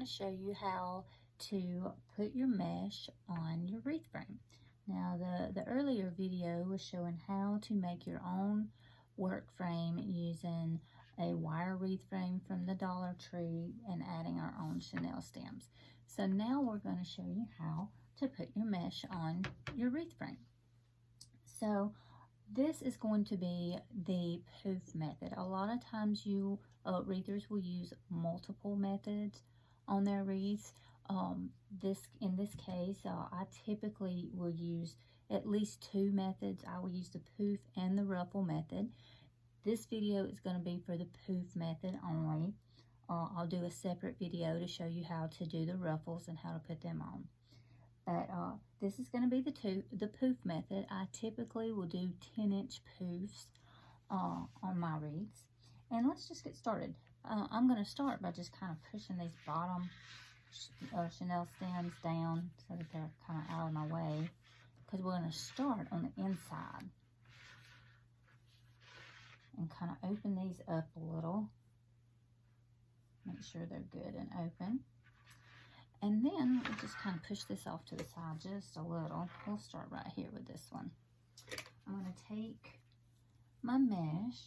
to show you how to put your mesh on your wreath frame. Now the earlier video was showing how to make your own work frame using a wire wreath frame from the Dollar Tree and adding our own chenille stems. So now we're going to show you how to put your mesh on your wreath frame. So this is going to be the poof method. A lot of times you wreathers will use multiple methods on their wreaths. In this case, I typically will use at least two methods. I will use the poof and the ruffle method. This video is going to be for the poof method only. I'll do a separate video to show you how to do the ruffles and how to put them on. But this is going to be the poof method. I typically will do 10-inch poofs on my wreaths. And let's just get started. I'm going to start by just kind of pushing these bottom chenille stems down so that they're kind of out of my way, because we're going to start on the inside and kind of open these up a little. Make sure they're good and open. And then we'll just kind of push this off to the side just a little. We'll start right here with this one. I'm going to take my mesh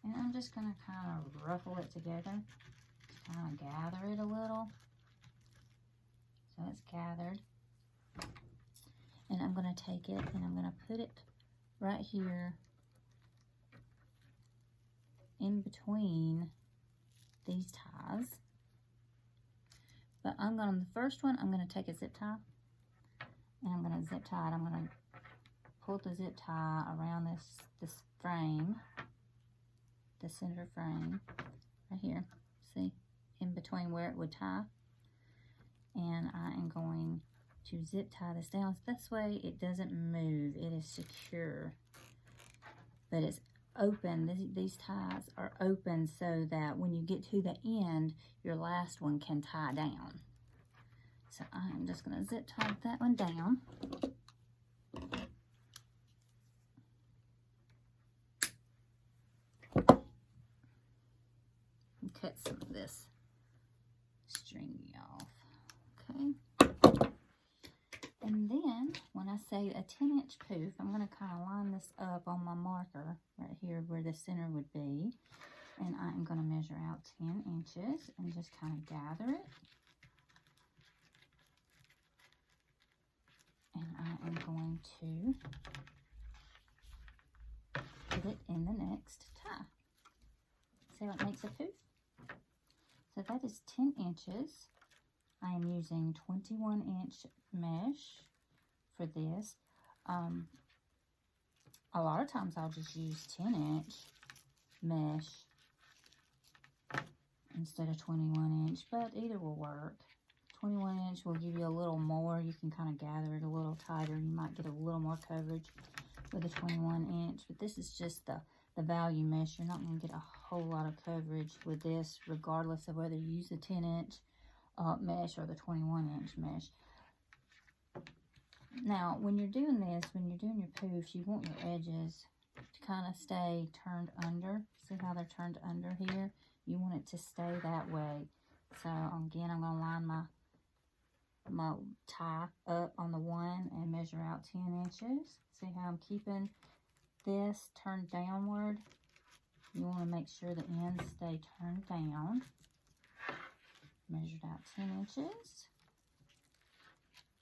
and I'm just going to kind of ruffle it together. Kind of gather it a little. So it's gathered. And I'm going to take it and I'm going to put it right here in between these ties. But the first one, I'm going to take a zip tie and I'm going to zip tie it. I'm going to pull the zip tie around this frame, the center frame right here. See, in between where it would tie. And I am going to zip tie this down. This way it doesn't move. It is secure. But it's open. These ties are open so that when you get to the end, your last one can tie down. So I'm just going to zip tie that one down. And cut some of this stringy off. Okay. And then when I say a 10-inch poof, I'm going to kind of line this up on my marker right here where the center would be. And I am going to measure out 10 inches and just kind of gather it. And I am going to put it in the next tie. See what makes a poof? So that is 10 inches. I am using 21-inch mesh for this. A lot of times I'll just use 10-inch mesh instead of 21-inch, but either will work. 21-inch will give you a little more. You can kind of gather it a little tighter. You might get a little more coverage with a 21-inch, but this is just the value mesh. You're not going to get a whole lot of coverage with this, regardless of whether you use the 10-inch mesh or the 21-inch mesh. Now, when you're doing this, when you're doing your poofs, you want your edges to kind of stay turned under. See how they're turned under here? You want it to stay that way. So, again, I'm going to line my tie up on the one and measure out 10 inches. See how I'm keeping this turned downward? You want to make sure the ends stay turned down. Measured out 10 inches.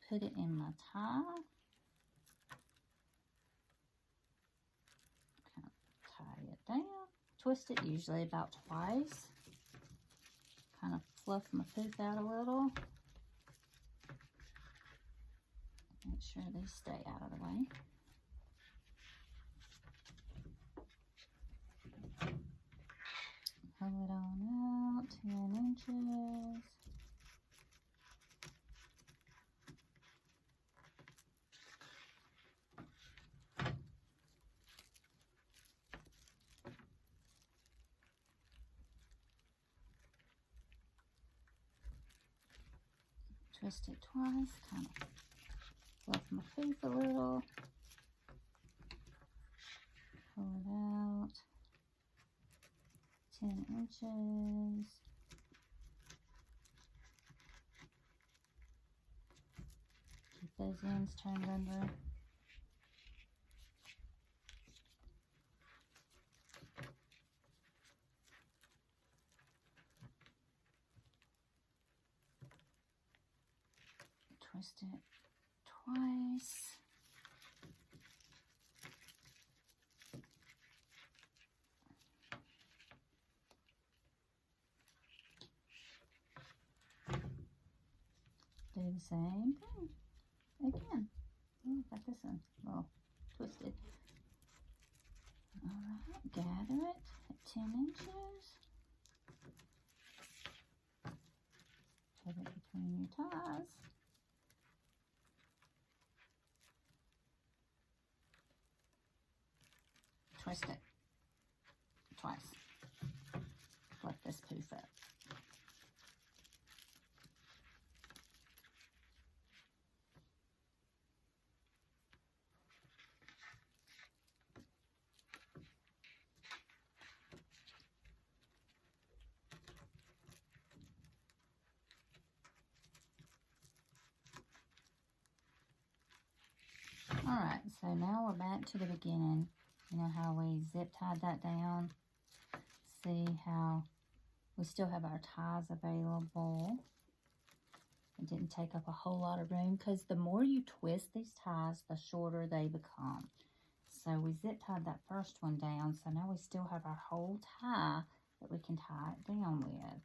Put it in my tie. Kind of tie it down. Twist it usually about twice. Kind of fluff my poof out a little. Make sure they stay out of the way. Pull it on out, 10 inches. Twist it twice, kind of fluff my poof a little. Pull it out. 10 inches. those ends turned under. Twist it twice. Do the same thing again. Oh, got this one well twisted. Alright, gather it at 10 inches. Put it between your ties. Twist it twice. Flip this poof up. Alright, so now we're back to the beginning. You know how we zip tied that down? See how we still have our ties available. It didn't take up a whole lot of room because the more you twist these ties, the shorter they become. So we zip tied that first one down, so now we still have our whole tie that we can tie it down with.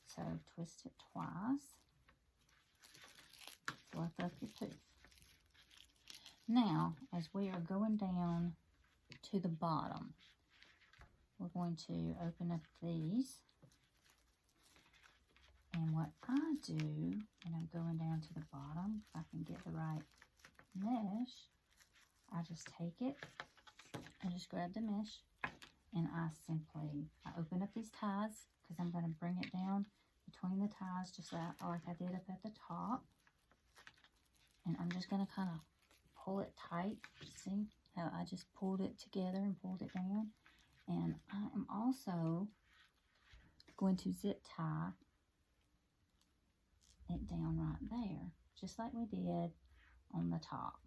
So twist it twice. Fluff up your poof. Now, as we are going down to the bottom, we're going to open up these. And what I do when I'm going down to the bottom, if I can get the right mesh, I just take it, I just grab the mesh, and I open up these ties because I'm going to bring it down between the ties just like I did up at the top. And I'm just going to kind of pull it tight. See how I just pulled it together and pulled it down? And I am also going to zip tie it down right there, just like we did on the top.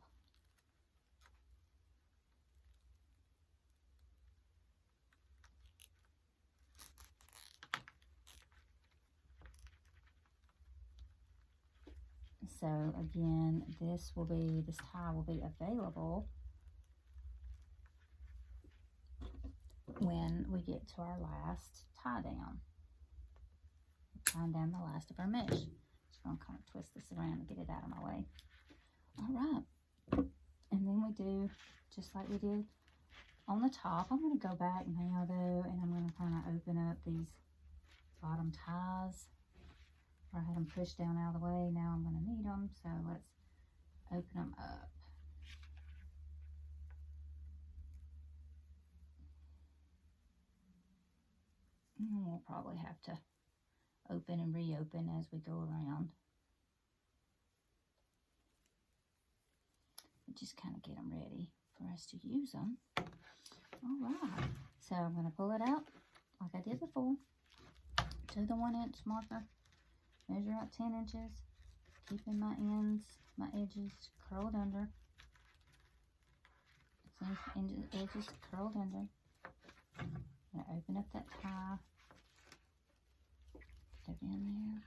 So again, this tie will be available when we get to our last tie down. Tying down the last of our mesh. Just gonna kind of twist this around and get it out of my way. All right, and then we do just like we did on the top. I'm gonna go back now though, and I'm gonna kind of open up these bottom ties. I had them pushed down out of the way. Now I'm going to need them, so let's open them up. And we'll probably have to open and reopen as we go around. But just kind of get them ready for us to use them. All right, so I'm going to pull it out like I did before to the 1 inch marker. Measure out 10 inches, keeping my edges curled under. Edges curled under. I'm going to open up that tie, put it in there.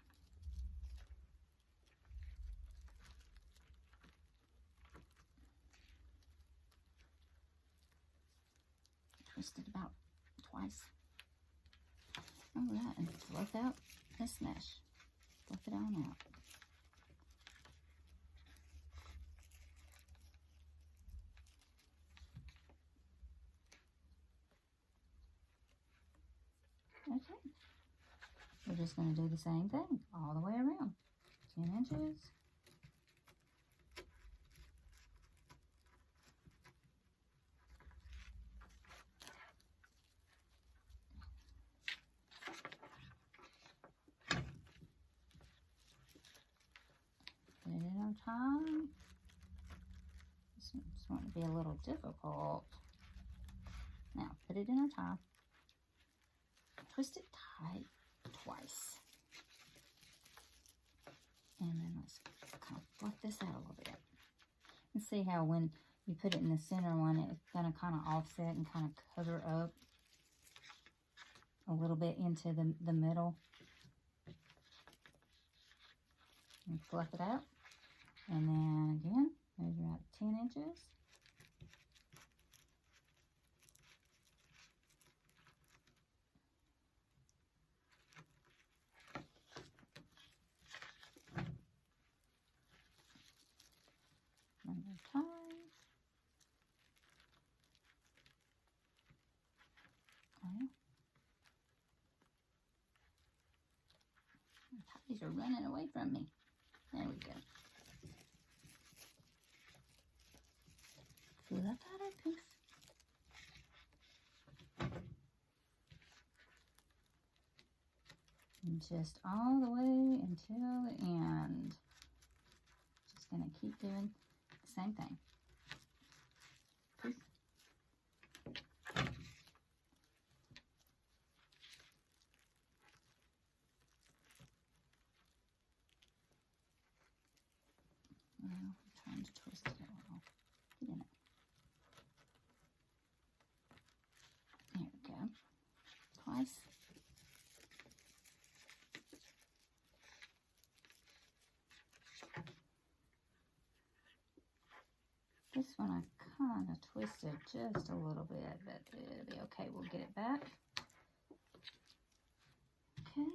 Twist it about twice. All right, and fluff out this mesh. Fluff it on out. Okay. We're just going to do the same thing all the way around. 10 inches. Put it in our tie. This one's going to be a little difficult. Now, put it in our tie. Twist it tight twice. And then let's kind of fluff this out a little bit. And see how when you put it in the center one, it's going to kind of offset and kind of cover up a little bit into the middle. And fluff it out. And then again, measure out 10 inches. One more time. Okay. My ties are running away from me. There we go. Feel that pattern, Poof? And just all the way until the end. Just gonna keep doing the same thing. Poof. Well, I'm trying to twist it a little. Get in it. There we go. Twice. This one I kind of twisted just a little bit, but it'll be okay. We'll get it back. Okay.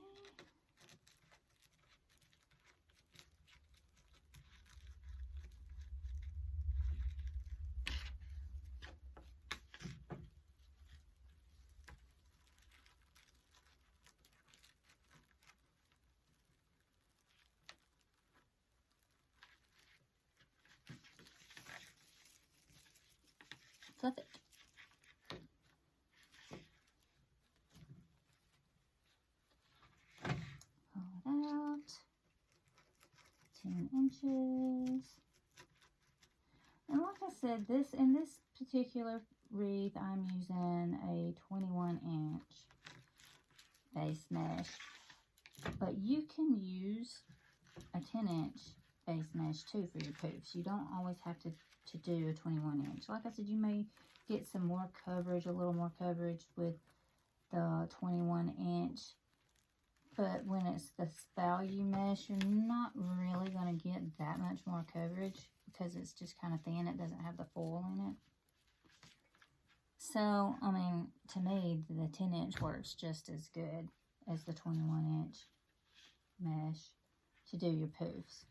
Fluff it. Pull it out. 10 inches. And like I said, in this particular wreath, I'm using a 21-inch base mesh. But you can use a 10-inch base mesh too for your poofs. You don't always have to do a 21-inch. Like I said, you may get some more coverage, a little more coverage with the 21-inch. But when it's the value mesh, you're not really going to get that much more coverage because it's just kind of thin. It doesn't have the foil in it. So, I mean, to me, the 10-inch works just as good as the 21-inch mesh to do your poofs.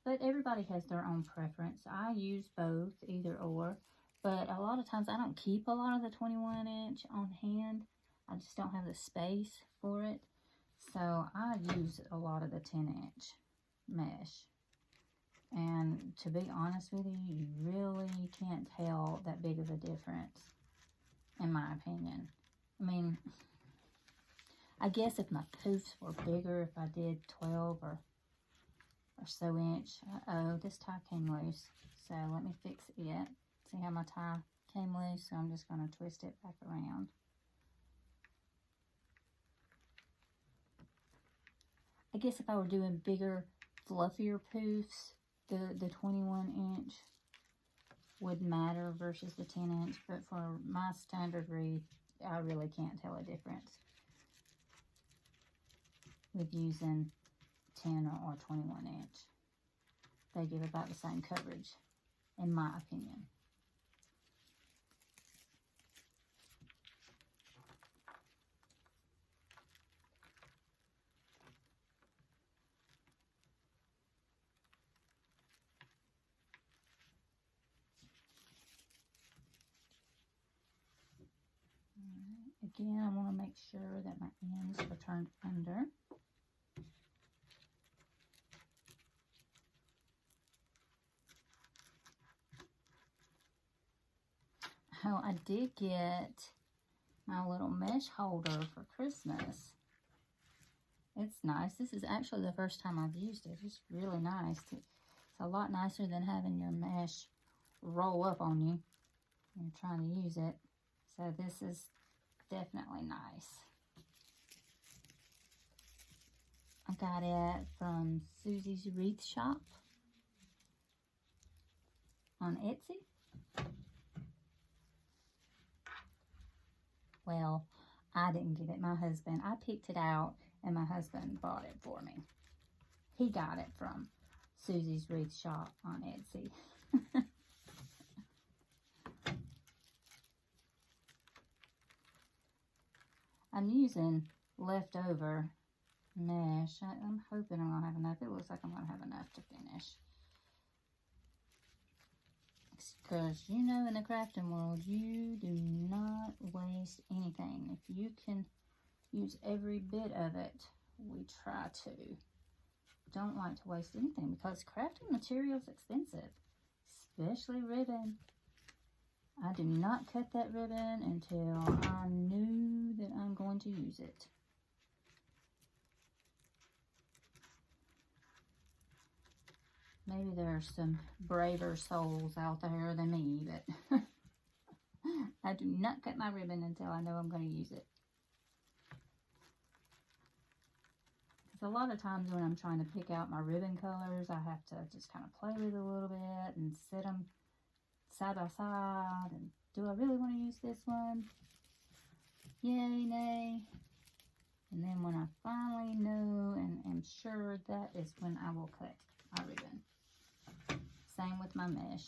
But everybody has their own preference. I use both, either or. But a lot of times I don't keep a lot of the 21-inch on hand. I just don't have the space for it. So I use a lot of the 10-inch mesh. And to be honest with you, you really can't tell that big of a difference, in my opinion. I mean, I guess if my poofs were bigger, if I did 12 or so inch. Uh-oh, this tie came loose. So let me fix it. See how my tie came loose? So I'm just going to twist it back around. I guess if I were doing bigger, fluffier poofs, the 21-inch would matter versus the 10-inch. But for my standard wreath, I really can't tell a difference with using 10 or 21-inch. They give about the same coverage, in my opinion. Again, I want to make sure that my ends are turned under. Oh, I did get my little mesh holder for Christmas. It's nice. This is actually the first time I've used it. It's really nice. It's a lot nicer than having your mesh roll up on you when you're trying to use it. So this is definitely nice. I got it from Susie's Wreath Shop on Etsy. Well, I didn't get it. My husband, I picked it out and my husband bought it for me. He got it from Susie's Wreath Shop on Etsy. I'm using leftover mesh. I'm hoping I'm going to have enough. It looks like I'm going to have enough to finish. Because, you know, in the crafting world, you do not waste anything. If you can use every bit of it, we try to. Don't like to waste anything because crafting material is expensive, especially ribbon. I do not cut that ribbon until I knew that I'm going to use it. Maybe there are some braver souls out there than me, but I do not cut my ribbon until I know I'm going to use it. Because a lot of times when I'm trying to pick out my ribbon colors, I have to just kind of play with it a little bit and set them side by side. And do I really want to use this one? Yay, nay. And then when I finally know and am sure, that is when I will cut my ribbon. Same with my mesh.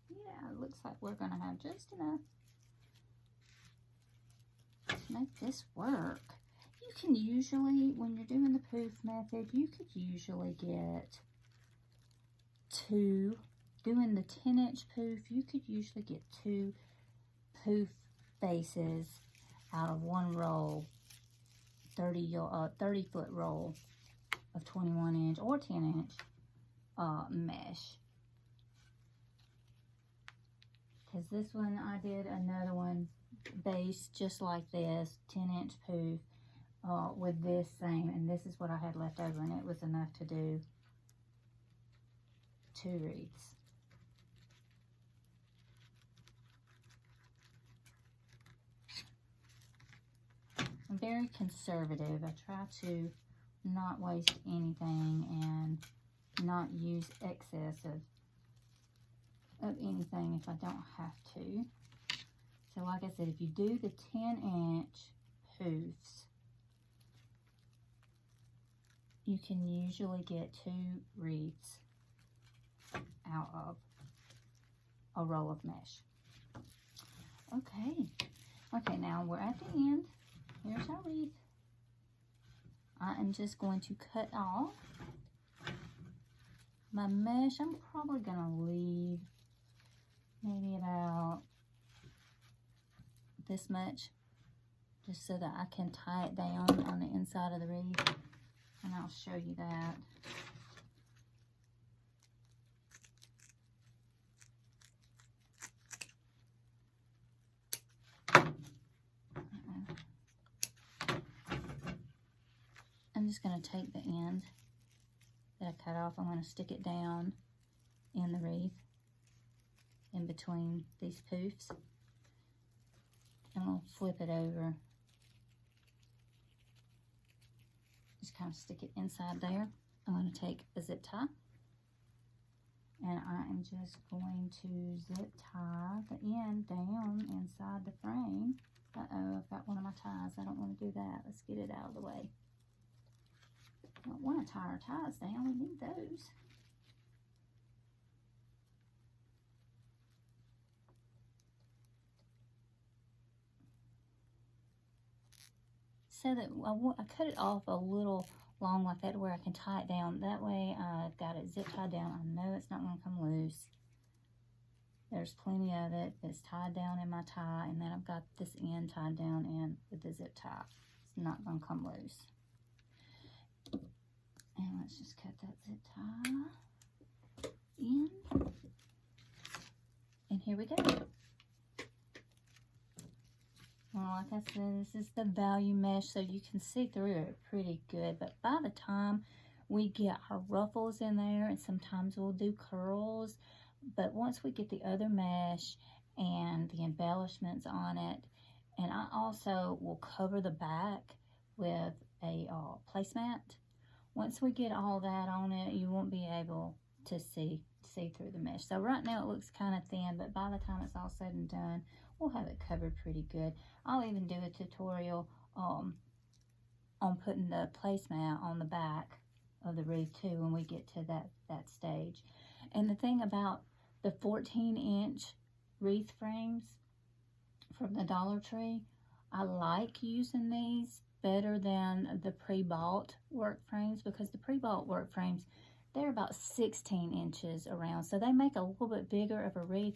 Yeah, it looks like we're going to have just enough to make this work. You can usually, when you're doing the poof method, you could usually get two. Doing the 10-inch poof, you could usually get 2 poof bases out of one roll, 30-foot roll of 21-inch or 10-inch mesh. Because this one, I did another one base just like this, 10-inch poof with this same, and this is what I had left over, and it was enough to do 2 wreaths. I'm very conservative. I try to not waste anything and not use excess of anything if I don't have to. So like I said, if you do the 10-inch poofs, you can usually get 2 wreaths out of a roll of mesh. Okay, now we're at the end. Here's our wreath. I am just going to cut off my mesh. I'm probably going to leave maybe about this much, just so that I can tie it down on the inside of the wreath, and I'll show you that. I'm just going to take the end that I cut off. I'm going to stick it down in the wreath in between these poofs. And I'll flip it over. Just kind of stick it inside there. I'm going to take a zip tie. And I am just going to zip tie the end down inside the frame. Uh-oh, I've got one of my ties. I don't want to do that. Let's get it out of the way. We don't want to tie our ties down. We need those. So that I cut it off a little long like that where I can tie it down. That way I've got it zip tied down. I know it's not going to come loose. There's plenty of it that's tied down in my tie, and then I've got this end tied down in with the zip tie. It's not going to come loose. And let's just cut that zip tie in. And here we go. Well, like I said, this is the value mesh, so you can see through it pretty good. But by the time we get our ruffles in there, and sometimes we'll do curls, But once we get the other mesh and the embellishments on it, and I also will cover the back with a placemat. Once we get all that on it, you won't be able to see through the mesh. So right now it looks kind of thin, but by the time it's all said and done, we'll have it covered pretty good. I'll even do a tutorial on putting the placemat on the back of the wreath too when we get to that stage. And the thing about the 14-inch wreath frames from the Dollar Tree, I like using these better than the pre-bought work frames, because the pre-bought work frames, they're about 16 inches around, so they make a little bit bigger of a wreath,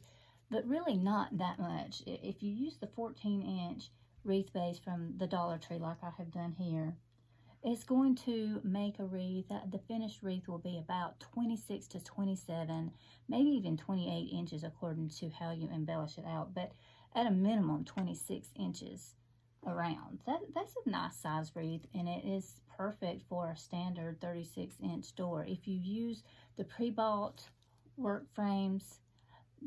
but really not that much. If you use the 14-inch wreath base from the Dollar Tree like I have done here, it's going to make a wreath. The finished wreath will be about 26 to 27, maybe even 28 inches according to how you embellish it out, but at a minimum 26 inches around. That's a nice size wreath, and it is perfect for a standard 36-inch door. If you use the pre-bought work frames,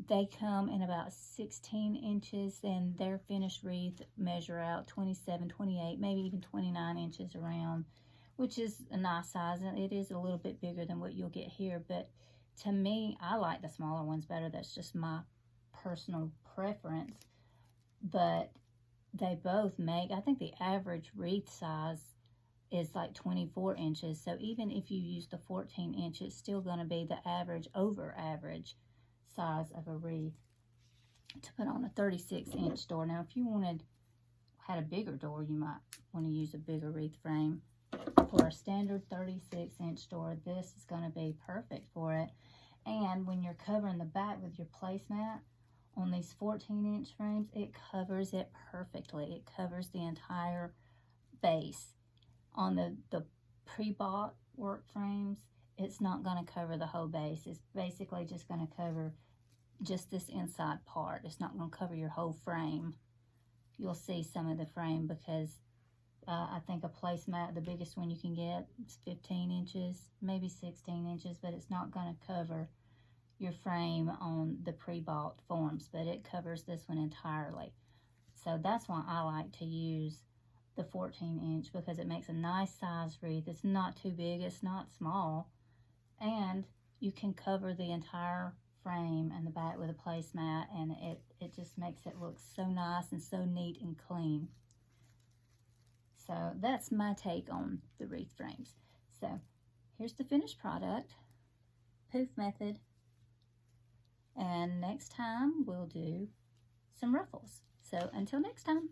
they come in about 16 inches, and their finished wreath measure out 27, 28, maybe even 29 inches around, which is a nice size. And it is a little bit bigger than what you'll get here, but to me, I like the smaller ones better. That's just my personal preference. But they both make, I think the average wreath size is like 24 inches. So even if you use the 14 inch, it's still going to be the average, over average size of a wreath to put on a 36-inch door. Now, if you had a bigger door, you might want to use a bigger wreath frame. For a standard 36-inch door, this is going to be perfect for it. And when you're covering the back with your placemat on these 14-inch frames, it covers it perfectly. It covers the entire base. On the pre-bought work frames, it's not going to cover the whole base. It's basically just going to cover just this inside part. It's not going to cover your whole frame. You'll see some of the frame because I think a placemat, the biggest one you can get, is 15 inches, maybe 16 inches, but it's not going to cover your frame on the pre-bought forms, but it covers this one entirely. So that's why I like to use the 14-inch, because it makes a nice size wreath. It's not too big, it's not small, and you can cover the entire frame and the back with a placemat, and it just makes it look so nice and so neat and clean. So that's my take on the wreath frames. So here's the finished product, poof method, and next time we'll do some ruffles. So until next time.